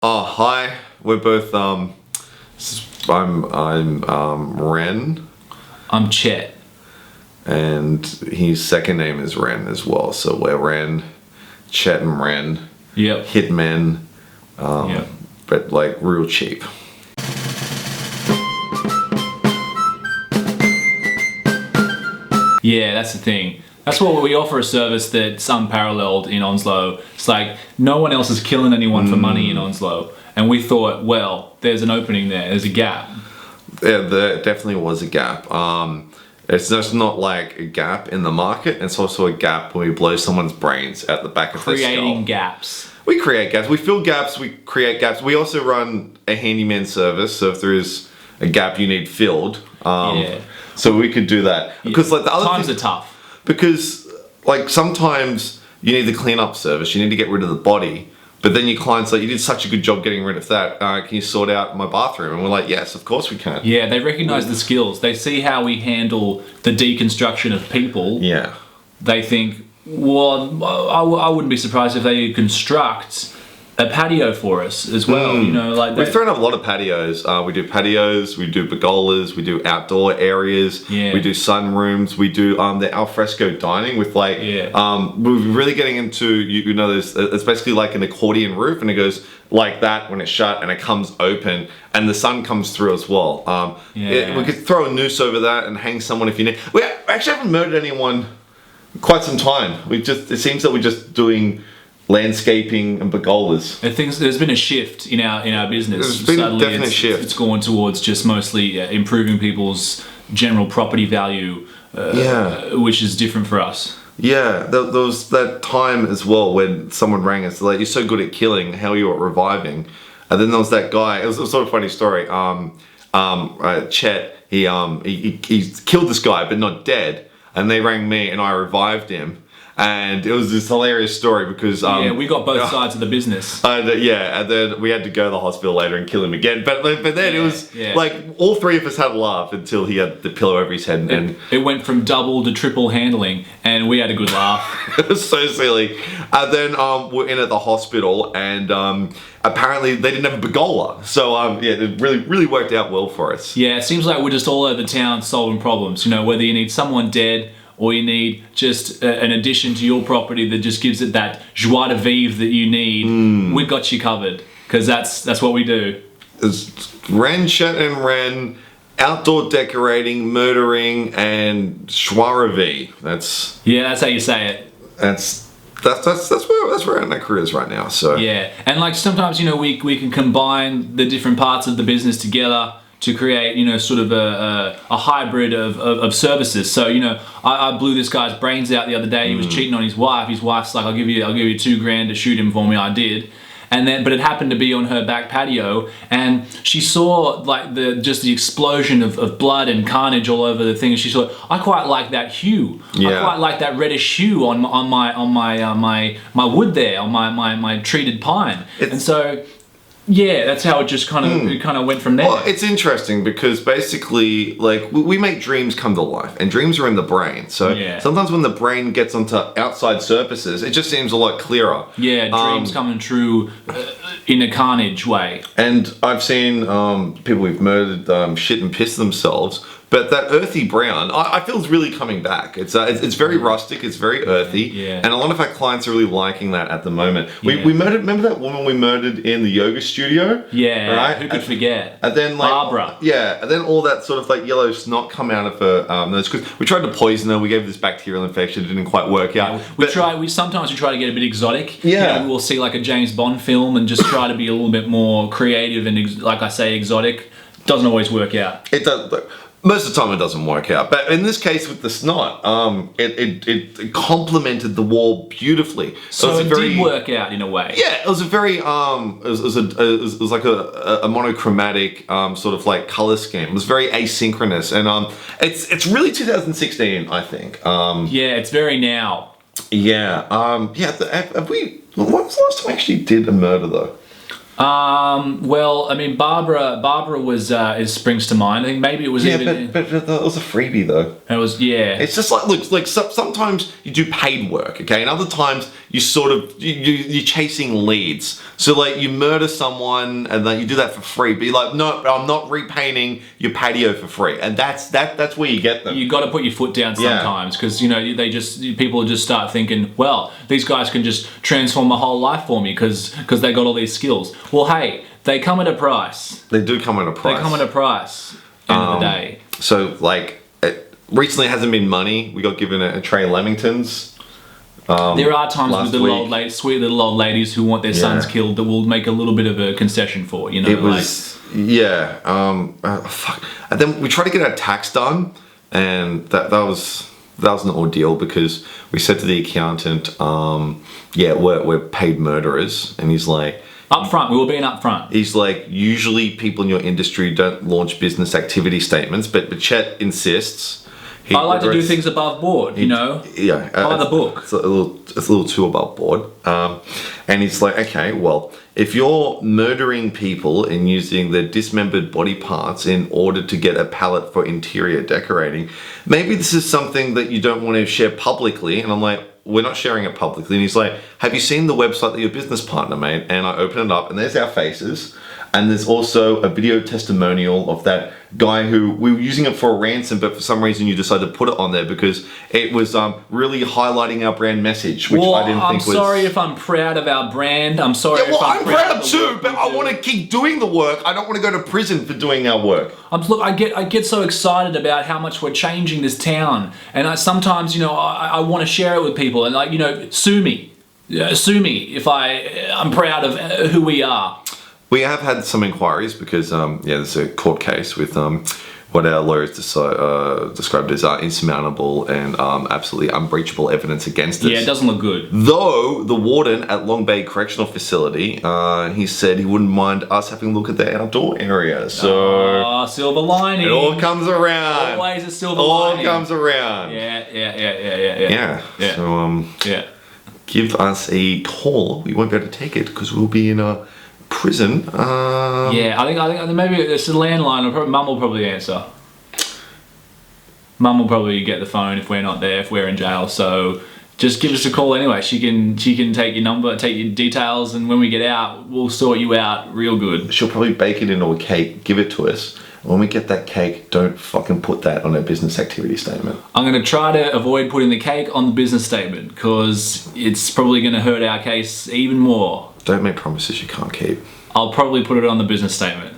Oh, hi. We're both I'm Ren, I'm Chet. and his second name is Ren as well. So we're Ren, Chet and Ren, Yep. hitmen, Yep. but like real cheap. Yeah, that's the thing. That's what we offer, a service that's unparalleled in Onslow. It's like no one else is killing anyone for money in Onslow. And we thought, well, there's an opening there. There's a gap. Yeah, there definitely was a gap. It's just not like a gap in the market. It's also a gap when we blow someone's brains out the back of their skull. Creating gaps. We create gaps. We fill gaps. We create gaps. We also run a handyman service. So if there is a gap you need filled, Yeah. so we could do that. Because like the other Times thing, are tough. because like sometimes you need the cleanup service. You need to get rid of the body. But then your client's like, you did such a good job getting rid of that. Can you sort out my bathroom? And we're like, yes, of course we can. Yeah, they recognize the skills. They see how we handle the deconstruction of people. Yeah. They think, well, I wouldn't be surprised if they construct a patio for us as well. You know, like We've thrown up a lot of patios. We do patios, we do pergolas, we do outdoor areas, Yeah. we do sunrooms, we do the alfresco dining with like, we're really getting into, you know, it's basically like an accordion roof and it goes like that when it's shut and it comes open and the sun comes through as well. We could throw a noose over that and hang someone if you need. We actually haven't murdered anyone quite some time. It seems that we're just doing landscaping and pergolas. There's been a shift in our business. There's been a definite shift. It's gone towards just mostly improving people's general property value, which is different for us. Yeah, there was that time as well when someone rang us like, "You're so good at killing, how are you at reviving?" And then there was that guy. It was a sort of funny story. Chet, he killed this guy, but not dead. And they rang me, and I revived him. And it was this hilarious story because we got both sides of the business. And then we had to go to the hospital later and kill him again. But then it was like all three of us had a laugh until he had the pillow over his head. And it went from double to triple handling, and we had a good laugh. It was so silly. And then we're in at the hospital, and apparently they didn't have a pergola. So it really worked out well for us. Yeah, it seems like we're just all over town solving problems. You know, whether you need someone dead, or you need just an addition to your property that just gives it that joie de vivre that you need, we got you covered. Because that's what we do. It's Ren, Chet and Ren, outdoor decorating, murdering, and joie. That's how you say it. That's where our career is right now. So yeah, and like sometimes, you know, we can combine the different parts of the business together to create, you know, sort of a hybrid of services. So, you know, I blew this guy's brains out the other day. He was cheating on his wife. His wife's like, I'll give you $2,000 to shoot him for me. I did. But it happened to be on her back patio, and she saw like the explosion of blood and carnage all over the thing. And she thought, I quite like that hue. I quite like that reddish hue on my wood there, on my treated pine. And so, yeah, that's how it just kind of went from there. Well, it's interesting because basically, like, we make dreams come to life, and dreams are in the brain. So sometimes when the brain gets onto outside surfaces, it just seems a lot clearer. Yeah, dreams coming true in a carnage way. And I've seen people who've murdered shit and pissed themselves. But that earthy brown, I feel is really coming back. It's very rustic, it's very earthy, and a lot of our clients are really liking that at the moment. We murdered. Remember that woman we murdered in the yoga studio? Yeah, right. Who could forget? And then like Barbara. Yeah, and then all that sort of like yellow snot come out of her nose because we tried to poison her. We gave her this bacterial infection. It didn't quite work out. Sometimes we try to get a bit exotic. Yeah, you know, we'll see like a James Bond film and just try to be a little bit more creative and like I say, exotic. Doesn't always work out. It does. Most of the time it doesn't work out, but in this case with the snot, it complemented the wall beautifully. So it did work out in a way. Yeah, it was a very it was like a monochromatic sort of like color scheme. It was very asynchronous, and it's really 2016, I think. Yeah, it's very now. Yeah, Have we? When was the last time we actually did a murder though? Well, I mean, Barbara was springs to mind. I think maybe it was but it was a freebie though. It was It's just like look, like sometimes you do paid work, okay, and other times you sort of you're chasing leads. So like you murder someone and then you do that for free. Be like, no, I'm not repainting your patio for free, and that's where you get them. You got to put your foot down sometimes because you know people just start thinking, well, these guys can just transform my whole life for me because they got all these skills. Well, hey, they come at a price. They do come at a price. They come at a price. End of the day. So like. Recently, it hasn't been money. We got given a tray of Lemingtons. There are times with little old ladies, sweet little old ladies who want their sons killed that will make a little bit of a concession for. You know, it was fuck. And then we tried to get our tax done, and that was an ordeal because we said to the accountant, we're paid murderers, and he's like. Upfront, we were being upfront. He's like, usually people in your industry don't launch business activity statements, but Chet insists. I like to do things above board, you know? Yeah. By the book. It's a little too above board. And he's like, okay, well, if you're murdering people and using their dismembered body parts in order to get a palette for interior decorating, maybe this is something that you don't want to share publicly. And I'm like, we're not sharing it publicly. And he's like, have you seen the website that your business partner made? And I open it up and there's our faces. And there's also a video testimonial of that guy who we were using it for a ransom, but for some reason you decided to put it on there because it was really highlighting our brand message, which I didn't think was... I'm sorry if I'm proud of our brand. I'm sorry if I'm proud too, but I want to keep doing the work. I don't want to go to prison for doing our work. Look, I get so excited about how much we're changing this town, and sometimes, you know, I want to share it with people, and like, you know, sue me if I'm proud of who we are. We have had some inquiries because, there's a court case with what our lawyers described as insurmountable and absolutely unbreachable evidence against us. Yeah, it doesn't look good. Though the warden at Long Bay Correctional Facility, he said he wouldn't mind us having a look at the outdoor area. So silver lining. It all comes around. Always a silver lining. All comes around. Yeah. So give us a call. We won't be able to take it because we'll be in a prison. I think maybe it's a landline. Mum will probably answer. Mum will probably get the phone if we're not there, if we're in jail. So just give us a call anyway. She can take your number, take your details, and when we get out, we'll sort you out real good. She'll probably bake it into a cake, give it to us. When we get that cake, don't fucking put that on a business activity statement. I'm going to try to avoid putting the cake on the business statement because it's probably going to hurt our case even more. Don't make promises you can't keep. I'll probably put it on the business statement.